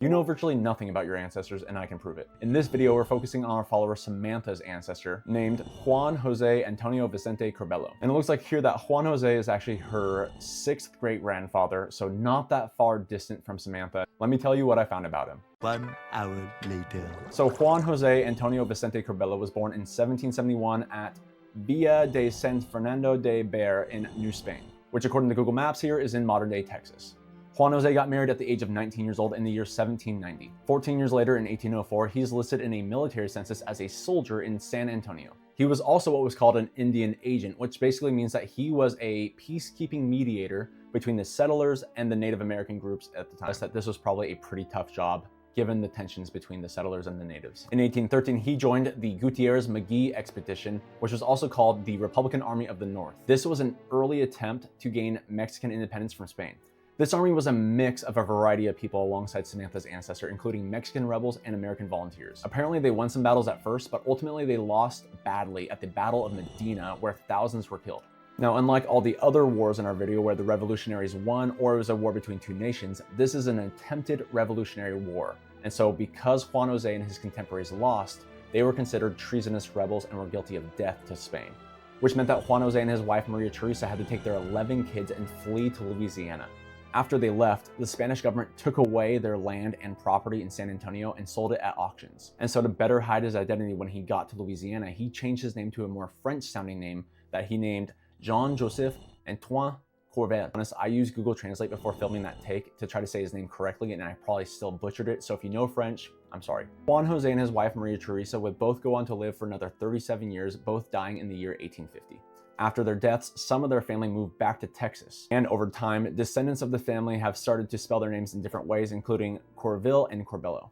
You know virtually nothing about your ancestors, and I can prove it. In this video, we're focusing on our follower Samantha's ancestor, named Juan Jose Antonio Vicente Corbello. And it looks like here that Juan Jose is actually her 6th great-grandfather, so not that far distant from Samantha. Let me tell you what I found about him. 1 hour later. So Juan Jose Antonio Vicente Corbello was born in 1771 at Villa de San Fernando de Ber in New Spain, which according to Google Maps here is in modern-day Texas. Juan Jose got married at the age of 19 years old in the year 1790. 14 years later, in 1804, he's listed in a military census as a soldier in San Antonio. He was also what was called an Indian agent, which basically means that he was a peacekeeping mediator between the settlers and the Native American groups at the time. That this was probably a pretty tough job, given the tensions between the settlers and the natives. In 1813, he joined the Gutierrez-McGee expedition, which was also called the Republican Army of the North. This was an early attempt to gain Mexican independence from Spain. This army was a mix of a variety of people alongside Samantha's ancestor, including Mexican rebels and American volunteers. Apparently, they won some battles at first, but ultimately they lost badly at the Battle of Medina, where thousands were killed. Now, unlike all the other wars in our video where the revolutionaries won or it was a war between two nations, this is an attempted revolutionary war. And so because Juan Jose and his contemporaries lost, they were considered treasonous rebels and were guilty of death to Spain, which meant that Juan Jose and his wife Maria Teresa had to take their 11 kids and flee to Louisiana. After they left, the Spanish government took away their land and property in San Antonio and sold it at auctions. And so to better hide his identity when he got to Louisiana, he changed his name to a more French-sounding name that he named Jean-Joseph Antoine Courvel. Honest, I used Google Translate before filming that take to try to say his name correctly, and I probably still butchered it, so if you know French, I'm sorry. Juan Jose and his wife Maria Teresa would both go on to live for another 37 years, both dying in the year 1850. After their deaths, some of their family moved back to Texas. And over time, descendants of the family have started to spell their names in different ways, including Courville and Corbello.